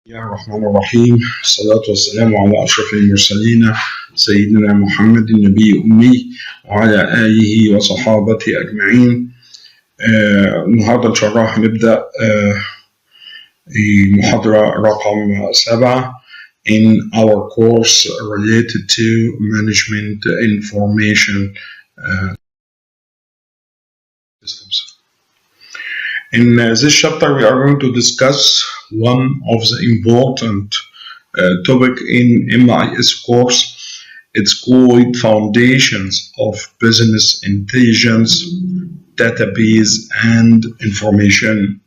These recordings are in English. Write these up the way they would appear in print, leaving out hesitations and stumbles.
بسم الله الرحمن الرحيم. الصلاة والسلام على أشرف المرسلين سيدنا محمد النبي الأمي وعلى آله وصحابته أجمعين. النهاردة إن شاء الله هنبدأ محاضرة رقم 7 in our course related to management information systems. In this chapter, we are going to discuss one of the important topic in MIS course. It's called Foundations of Business Intelligence, Database and Information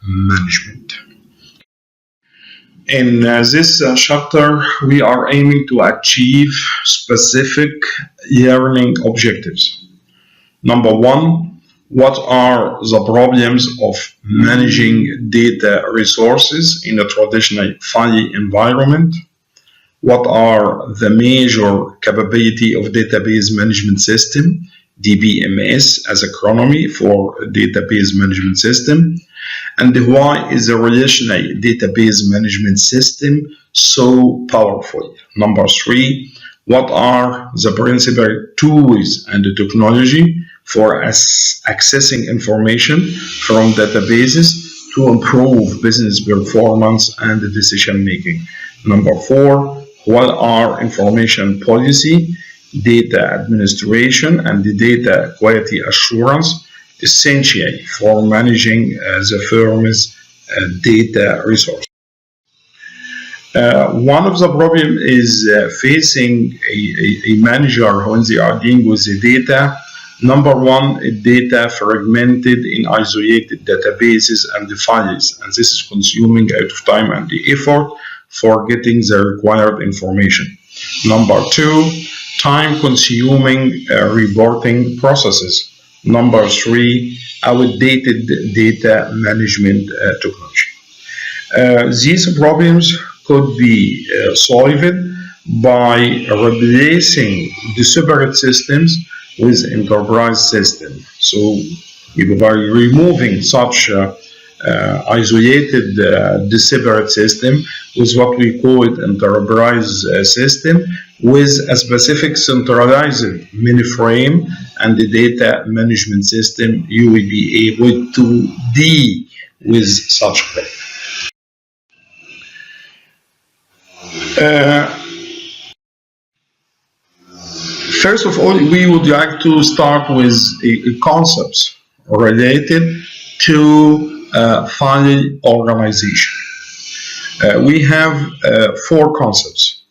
Management. In this chapter, we are aiming to achieve specific learning objectives. Number one, what are the problems of managing data resources in a traditional file environment? What are the major capability of database management system, DBMS as acronym for database management system? And why is the relational database management system so powerful? Number three, what are the principal tools and the technology for accessing information from databases to improve business performance and decision making? Number four, what are information policy, data administration, and the data quality assurance essential for managing the firm's data resources? One of the problems is facing a manager when they are dealing with the data. Number one, data fragmented in isolated databases and the files, and this is consuming a lot of time and the effort for getting the required information. Number two, time-consuming reporting processes. Number three, outdated data management technology. These problems could be solved by replacing the separate systems with enterprise system. So by removing such isolated disparate system with what we call it enterprise system with a specific centralized mainframe and the data management system, you will be able to deal with such thing. First of all, we would like to start with concepts related to file organization. We have four concepts.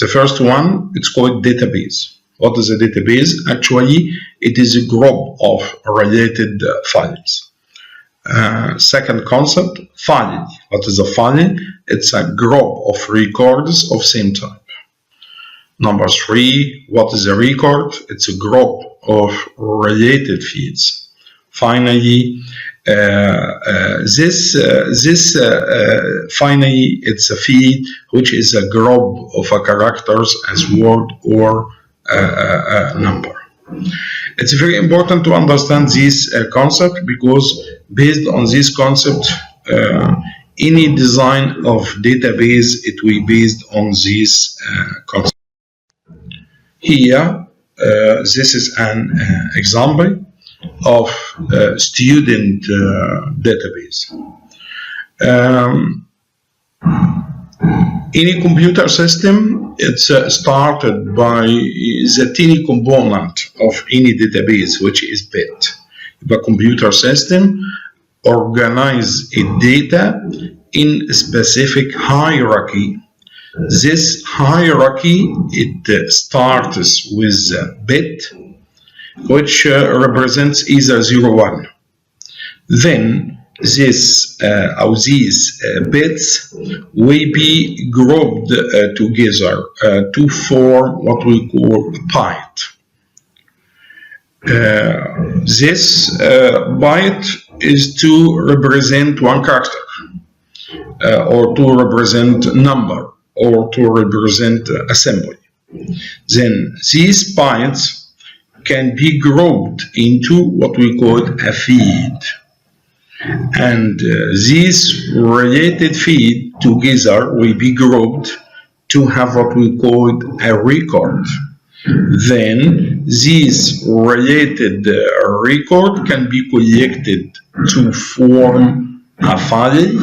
The first one, it's called database. What is a database? Actually, it is a group of related files. Second concept, file. What is a file? It's a group of records of same type. Number three, what is a record? It's a group of related fields. Finally, finally, it's a field which is a group of characters as word or number. It's very important to understand this concept because based on this concept, any design of database, it will be based on this concept. Here, this is an example of student database. Any computer system, it's started by the tiny component of any database, which is bit. The computer system organize data in a specific hierarchy. This hierarchy, it starts with a bit, which represents either 0, 1. Then these bits will be grouped together to form what we call a byte. This byte is to represent one character or to represent number, or to represent assembly. Then these bytes can be grouped into what we call a field. And these related feeds together will be grouped to have what we call a record. Then these related record can be collected to form a file,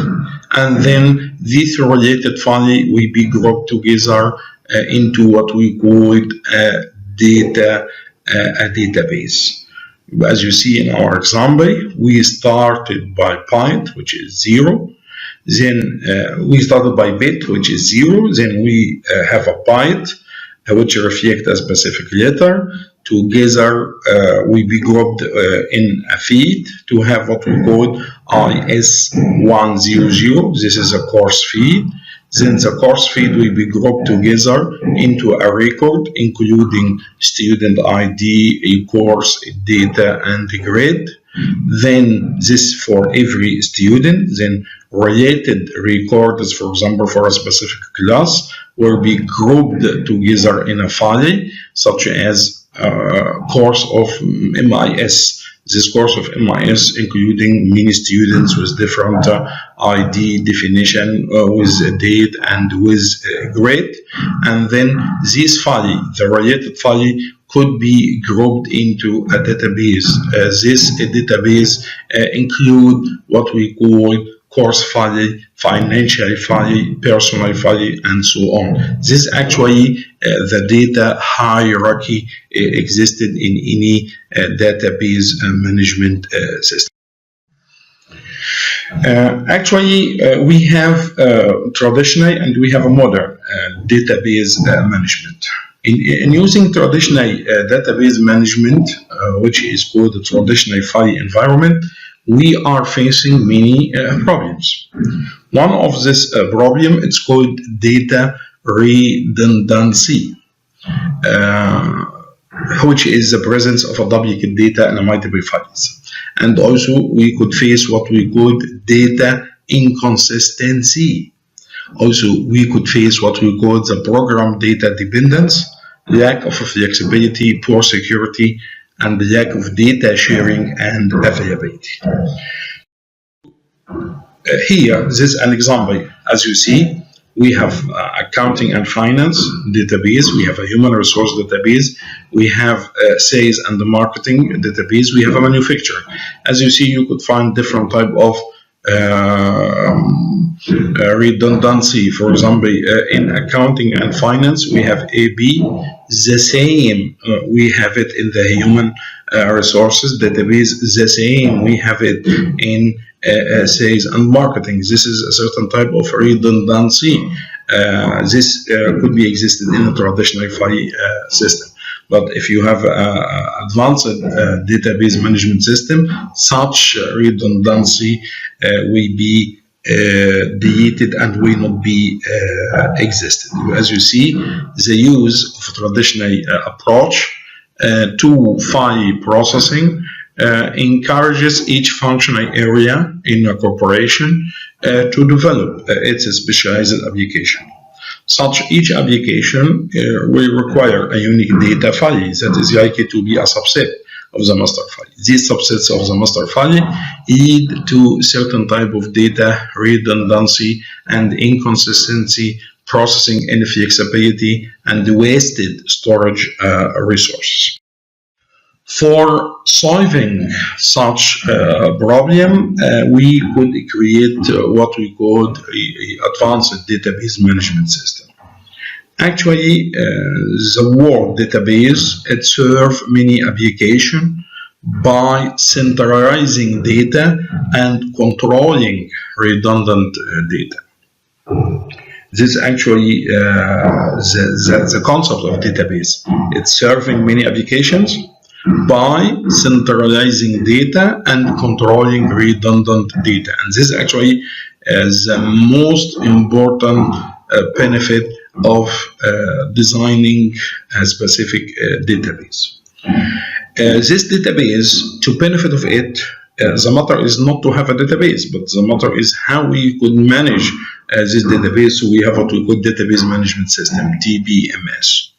and then this related file will be grouped together into what we call a database. As you see in our example, we started by byte, which is 0. Then we started by bit, which is 0. Then we have a byte, which reflect a specific letter. Together, we be grouped in a feed to have what we call IS100. This is a course feed. Then the course feed will be grouped together into a record, including student ID, course data, and grade. Then this for every student. Then related records, for example, for a specific class, will be grouped together in a file, such as course of MIS. This course of MIS including many students with different ID definition, with date and with grade. And then this file, the related file, could be grouped into a database. This database include what we call course file, financial file, personal file, and so on. This actually the data hierarchy existed in any database management system. We have traditional and we have a modern database management. In using traditional database management, which is called the traditional file environment, we are facing many problems. One of this problem, it's called data redundancy, which is the presence of a duplicate data in multiple files. And also we could face what we call data inconsistency. Also we could face what we call the program data dependence, lack of flexibility, poor security, and the lack of data sharing and availability. Here, this is an example. As you see, we have accounting and finance database, we have a human resource database, we have sales and marketing database, we have a manufacturing. As you see, you could find different type of redundancy. For example, in accounting and finance, we have AB, the same, we have it in the human resources database, the same, we have it in sales and marketing. This is a certain type of redundancy. This could be existed in a traditional file system. But if you have an advanced database management system, such redundancy will be deleted and will not be existed. As you see, the use of a traditional approach to file processing encourages each functional area in a corporation to develop its specialized application. Such each application will require a unique data file that is likely to be a subset of the master file. These subsets of the master file lead to certain type of data redundancy and inconsistency, processing inflexibility, and wasted storage resources. For solving such problem, we could create what we called an advanced database management system. Actually, the word database, it serves many applications by centralizing data and controlling redundant data. This is actually the concept of database. It's serving many applications by centralizing data and controlling redundant data. And this is actually the most important benefit of designing a specific database. This database, to benefit of it, the matter is not to have a database, but the matter is how we could manage this database. So we have what we call database management system, DBMS.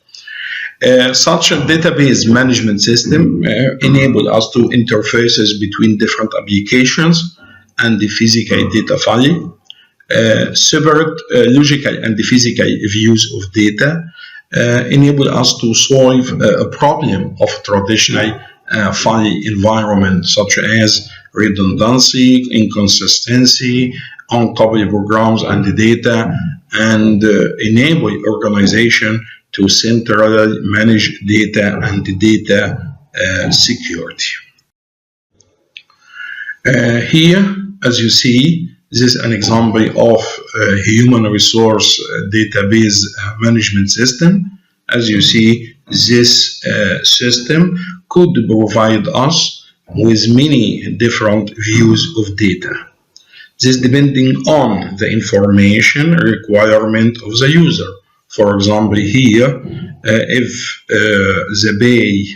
Such a database management system enable us to interfaces between different applications and the physical data file, separate logical and physical views of data, enable us to solve a problem of traditional file environment such as redundancy, inconsistency, uncoupled programs and data, and enable organization to centrally manage data and data security. Here, as you see, this is an example of a human resource database management system. As you see, this system could provide us with many different views of data. This depending on the information requirement of the user. For example, here, if the pay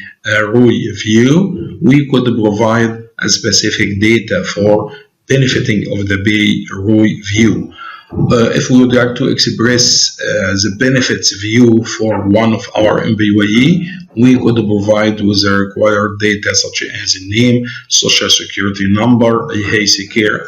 ROI view, we could provide a specific data for benefiting of the pay ROI view. If we would like to express the benefits view for one of our employee, we could provide with the required data such as a name, social security number, a health care,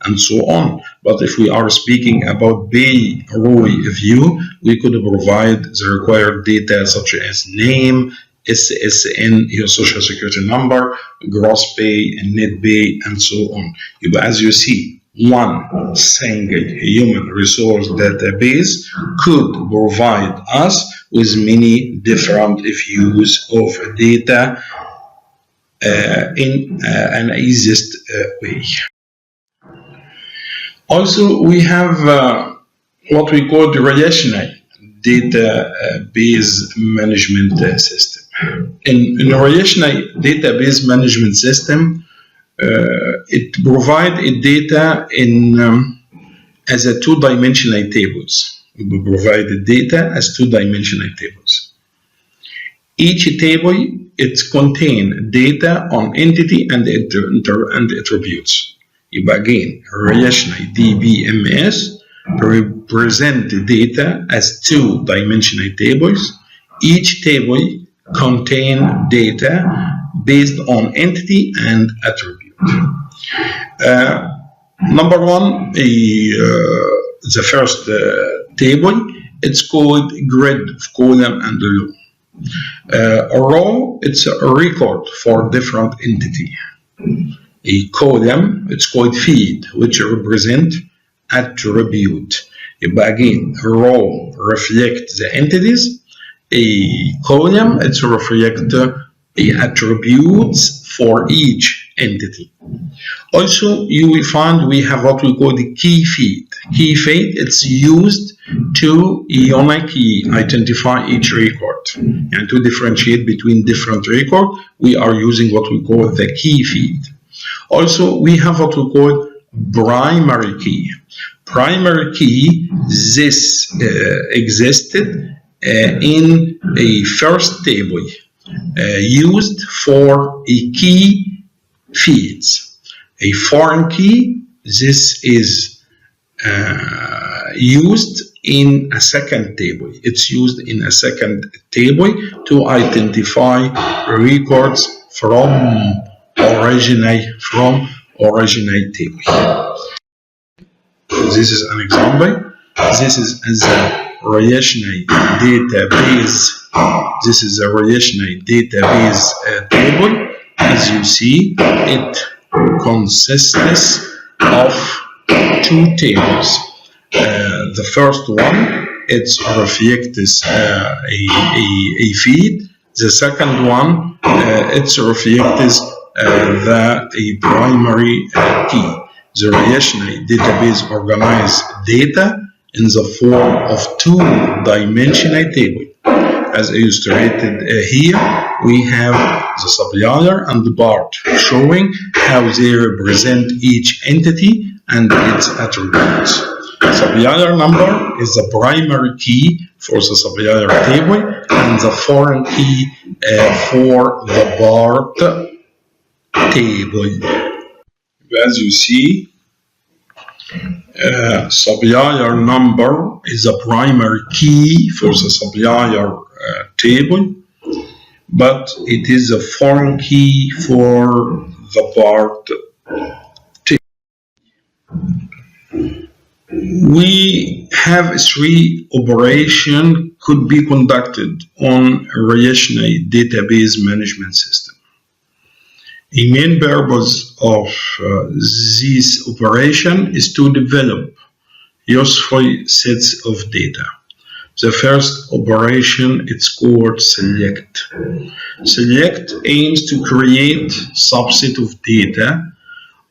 and so on. But if we are speaking about pay ROI view, we could provide the required data such as name, SSN, your social security number, gross pay, and net pay, and so on. As you see, one single human resource database could provide us with many different views of data in an easiest way. Also, we have what we call the Relational Database Management System. In a Relational Database Management System, it provides data as a two-dimensional tables. We provide the data as two-dimensional tables. Each table, it contains data on entity and attributes. Again, Relational DBMS represent the data as two-dimensional tables. Each table contains data based on entity and attribute. Number one, the first table, it's called grid of column and row. A row, it's a record for different entity. A column, it's called field, which represent attribute. Again, a row reflects the entities. A column, it's reflect the attributes for each entity. Also, you will find we have what we call the key field. Key field, it's used to uniquely identify each record. And to differentiate between different records, we are using what we call the key field. Also, we have what we call primary key. Primary key, this existed in a first table used for a key fields. A foreign key, this is used in a second table. It's used in a second table to identify records from original table. This is an example. This is the relational database. This is a relational database table. As you see, it consists of two tables. The first one, it reflects a field. The second one, it reflects a primary key. The relational database organizes data in the form of two-dimensional table. As illustrated here, we have the supplier and the part showing how they represent each entity and its attributes. Supplier number is the primary key for the supplier table and the foreign key for the part table. As you see, supplier number is the primary key for the supplier table, but it is a foreign key for the part table. We have three operations could be conducted on a relational database management system. The main purpose of this operation is to develop useful sets of data. The first operation, it's called select. Select aims to create subset of data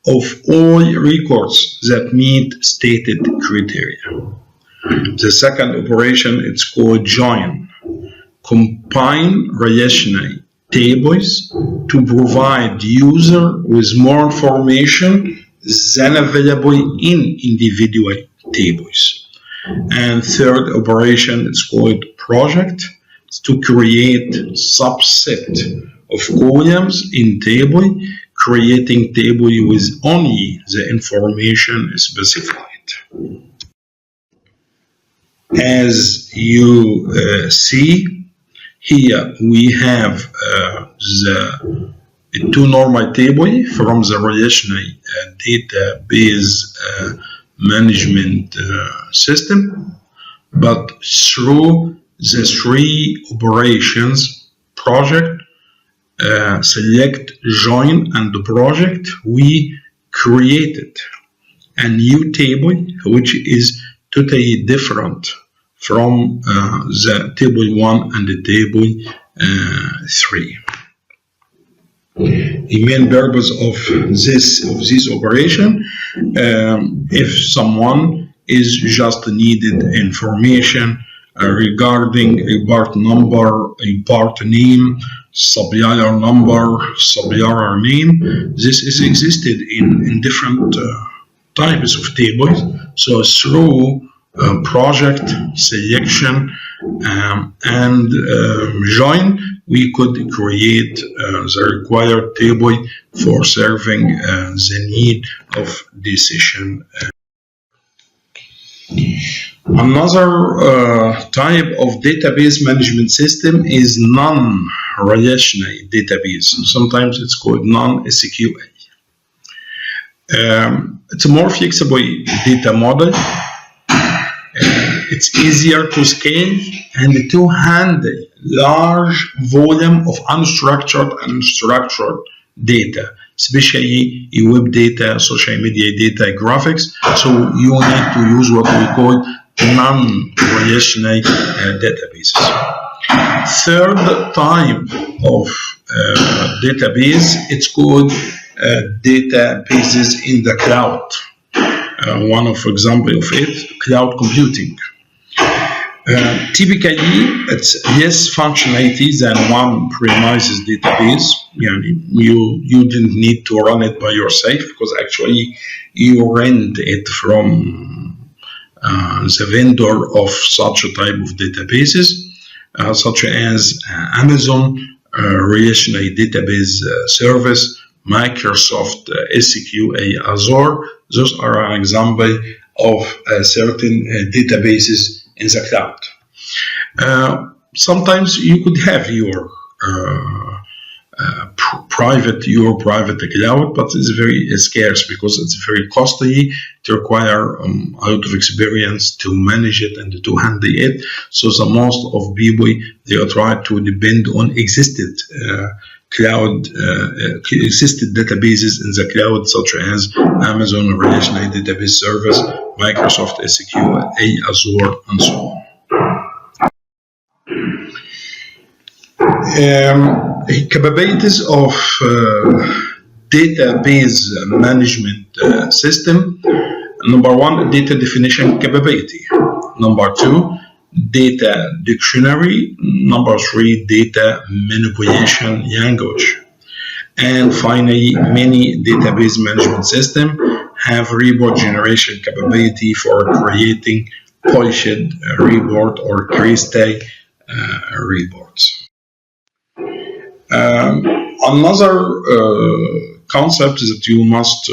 of all records that meet stated criteria. The second operation, it's called join. Combine relational tables to provide user with more information than available in individual tables. And third operation, it's called project. It's to create subset of columns in table, creating table with only the information specified. As you see, here we have the two normal table from the relational database management system, but through the three operations, project, select, join, and the project, we created a new table which is totally different from the table 1 and the table 3. The main purpose of this operation, if someone is just needed information regarding a part number, a part name, supplier number, supplier name, this is existed in different types of tables. So through project selection and join, we could create the required table for serving the need of decision. Another type of database management system is non-relational database. Sometimes it's called non-SQL. It's a more flexible data model. It's easier to scale and to handle large volume of unstructured and structured data, especially web data, social media data, graphics. So you need to use what we call non-relational databases. Third type of database, it's called databases in the cloud. One of example of it, cloud computing. Typically, it's less functionality than one premises database. You didn't need to run it by yourself because actually you rent it from the vendor of such a type of databases, such as Amazon Relational Database Service, Microsoft SQL Azure. Those are an example of certain databases in the cloud. Sometimes you could have your private cloud, but it's very scarce because it's very costly. It requires a lot of experience to manage it and to handle it. So the most of people, they are trying to depend on existed existed databases in the cloud, such as Amazon Relational Database Service, Microsoft SQL, Azure, and so on. Capabilities of database management system. Number one, data definition capability. Number two, data dictionary. Number three, data manipulation language. And finally, many database management systems have report generation capability for creating polished report or crystal reports. Another concept that you must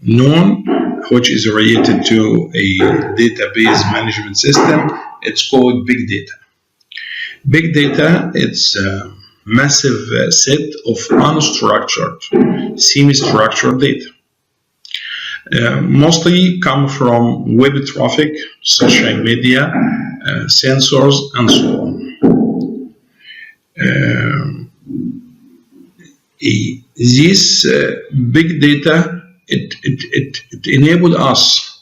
know, which is related to a database management system, it's called big data. Big data, it's a massive set of unstructured, semi-structured data. mostly come from web traffic, social media, sensors, and so on. This big data, it enabled us,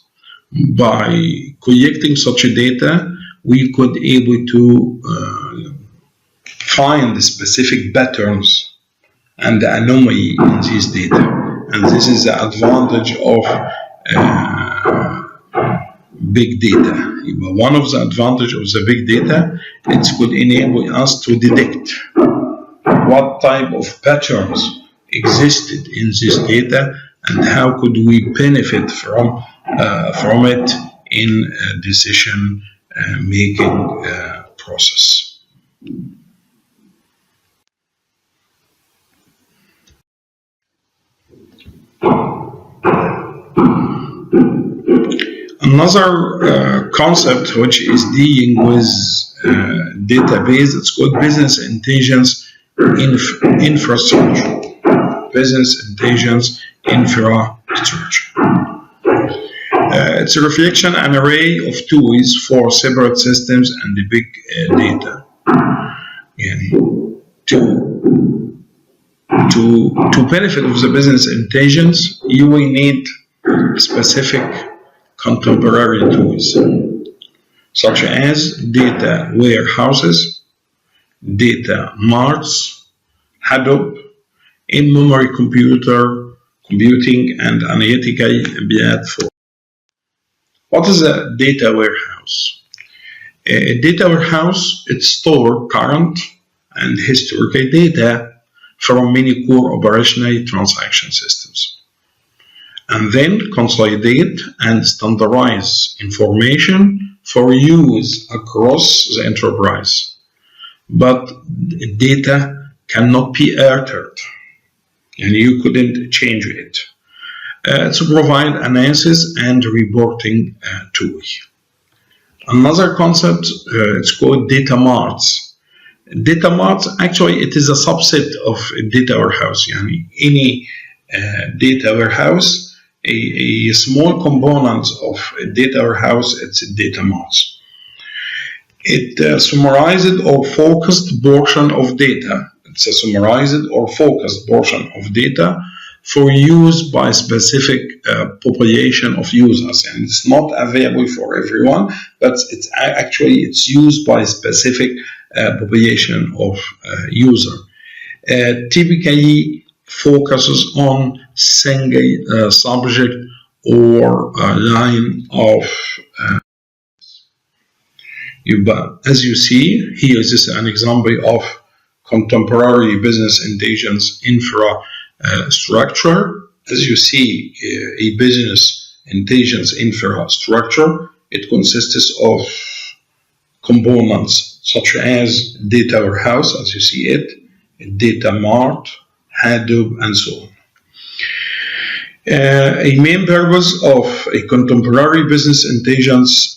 by collecting such data, we could able to find specific patterns and the anomaly in this data. And this is the advantage of big data. One of the advantages of the big data, it could enable us to detect what type of patterns existed in this data and how could we benefit from it in a decision making process. Another concept which is dealing with database, it's called business intelligence infrastructure. Business intelligence infrastructure. It's a reflection and array of tools for separate systems and the big data. To benefit of the business intelligence, you will need specific contemporary tools, such as data warehouses, data marts, Hadoop, in-memory computing, and analytical platform. What is a data warehouse? A data warehouse, it stores current and historical data from many core operational transaction systems, and then consolidate and standardize information for use across the enterprise. But data cannot be altered, and you couldn't change it. To provide analysis and reporting tool. Another concept, it's called data marts. Data marts, actually, it is a subset of a data warehouse. Any data warehouse, a small component of a data warehouse, it's a data marts. It summarized or focused portion of data. It's a summarized or focused portion of data for use by specific population of users, and it's not available for everyone, but it's used by specific population of user. Typically focuses on single subject or line of as you see here, this is an example of contemporary business intelligence infrastructure. As you see, a business intelligence infrastructure, it consists of components such as data warehouse, as you see it, data mart, Hadoop, and so on. A main purpose of a contemporary business intelligence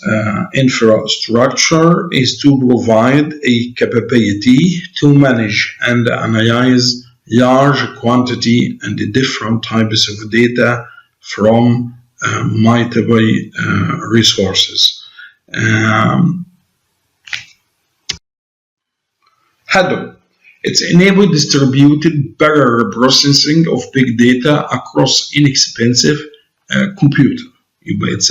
infrastructure is to provide a capability to manage and analyze large quantity and different types of data from multiple resources. Hadoop. It's enabled distributed parallel processing of big data across inexpensive computer. It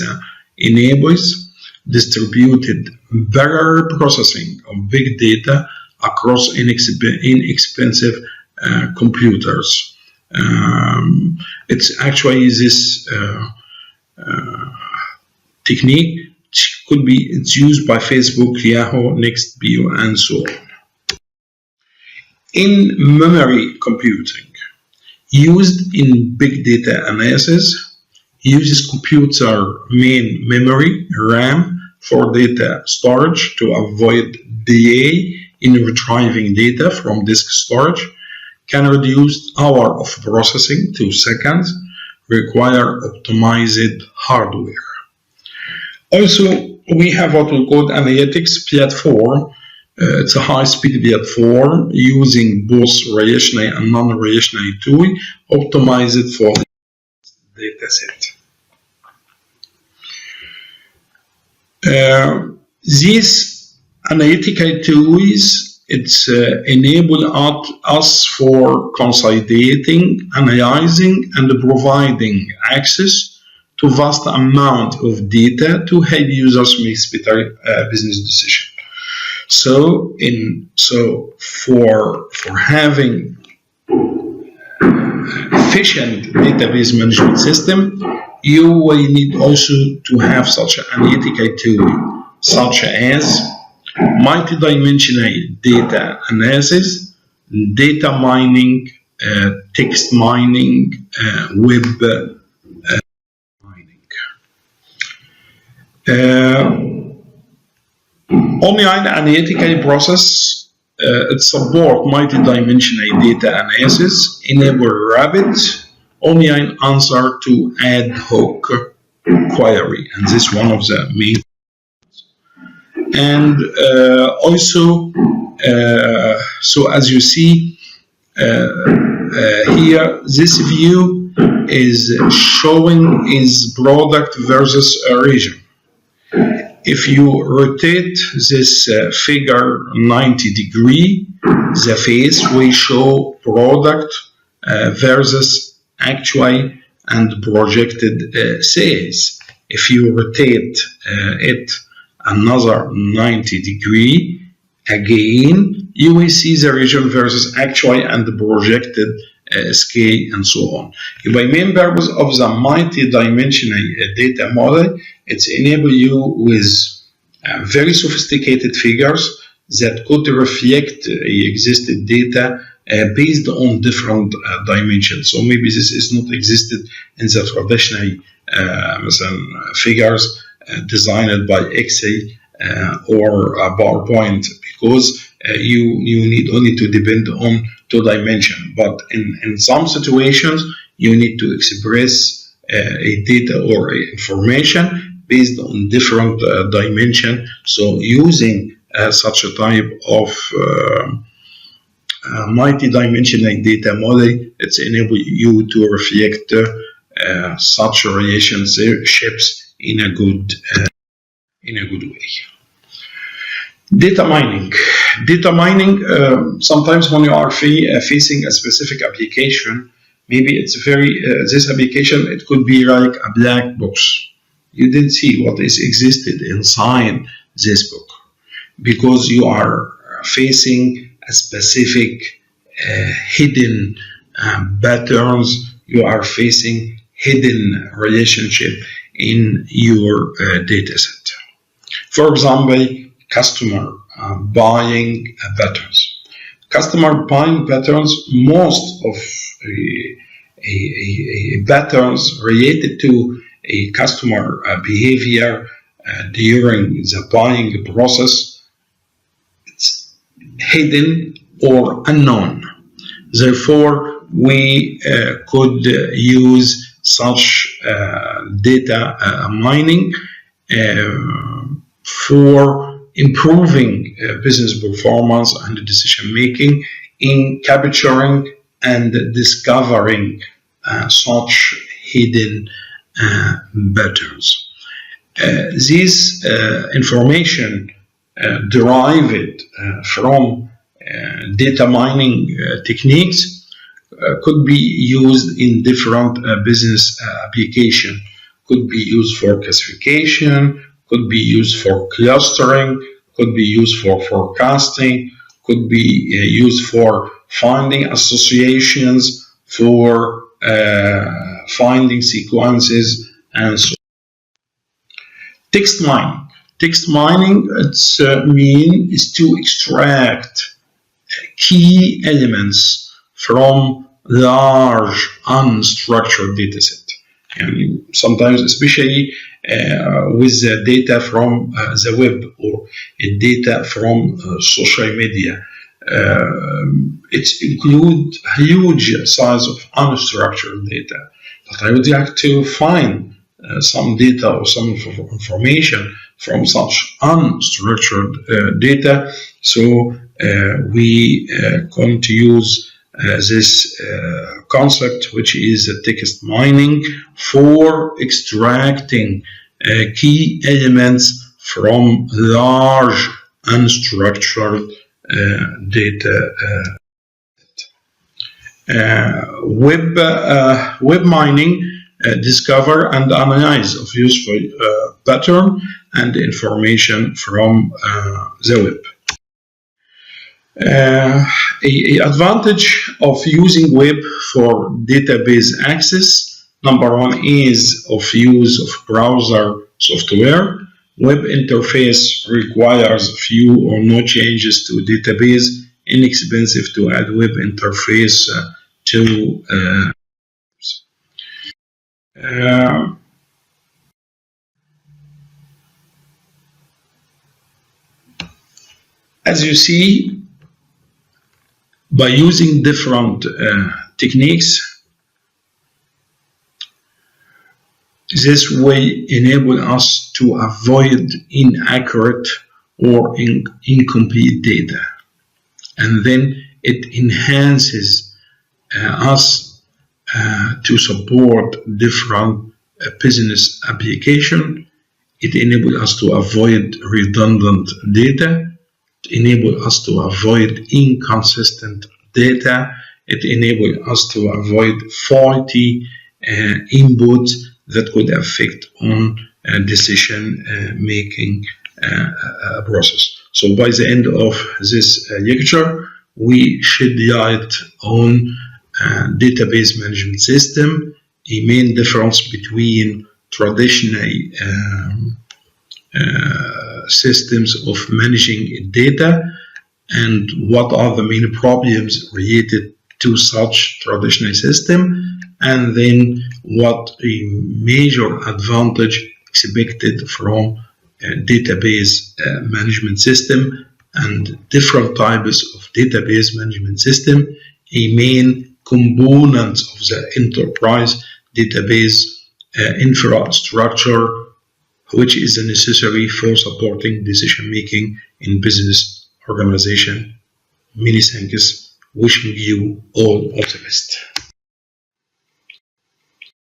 enables distributed parallel processing of big data across inexpensive computers. It's actually this technique it's used by Facebook, Yahoo, Nextbio, and so on. In-memory computing, used in big data analysis, uses computer main memory, RAM, for data storage to avoid delay in retrieving data from disk storage, can reduce hours of processing to seconds, require optimized hardware. Also, we have what we call analytics platform. It's a high-speed platform using both relational and non-relational tools optimized for the data set. These analytical tools enable us for consolidating, analyzing, and providing access to vast amount of data to help users make better business decisions. So for having efficient database management system, you will need also to have such an analytical tool, such as multidimensional data analysis, data mining, text mining, web mining. Online analytical process it support multidimensional data analysis, enable rapid online answer to ad hoc query, and this is one of the main. And also, so as you see here, this view is showing is product versus region. If you rotate this figure 90 degrees, the face will show product versus actual and projected sales. If you rotate it another 90 degrees, again, you will see the region versus actual and projected scale and so on. The main purpose of the multi-dimensional data model, it's enable you with very sophisticated figures that could reflect existing data based on different dimensions. So maybe this is not existed in the traditional figures designed by Excel or PowerPoint, because you need only to depend on two dimensions. But in some situations, you need to express a data or information based on different dimension. So using such a type of multi-dimensional data model, it's enable you to reflect such relationships in a good way. Data mining. Data mining, sometimes when you are facing a specific application, maybe it's this application, it could be like a black box. You didn't see what is existed inside this book because you are facing a specific hidden patterns. You are facing hidden relationship in your data set. For example, customer buying patterns. Customer buying patterns, most of patterns related to a customer behavior during the buying process, it's hidden or unknown. Therefore, we could use such data mining for improving business performance and decision making in capturing and discovering such hidden patterns. This information derived from data mining techniques could be used in different business applications. Could be used for classification, could be used for clustering, could be used for forecasting, could be used for finding associations, for finding sequences, and so on. Text mining. Text mining, its is to extract key elements from large unstructured data set. And sometimes, especially with the data from the web or data from social media, it includes huge size of unstructured data. But I would like to find some data or some information from such unstructured data. So we going to use this concept, which is text mining, for extracting key elements from large unstructured data. Web mining discover and analyze of useful pattern and information from the web. An advantage of using web for database access, number one is of use of browser software. Web interface requires few or no changes to database, inexpensive to add web interface to as you see, by using different techniques, this way enable us to avoid inaccurate or incomplete data, and then it enhances us to support different business application. It enables us to avoid redundant data. It enables us to avoid inconsistent data. It enables us to avoid faulty inputs that could affect on decision making process. So by the end of this lecture, we shed light on database management system, a main difference between traditional systems of managing data, and what are the main problems related to such traditional system, and then what a major advantage expected from database management system, and different types of database management system, a main components of the enterprise database infrastructure, which is necessary for supporting decision making in business organization. Many thanks. Wishing you all of the best.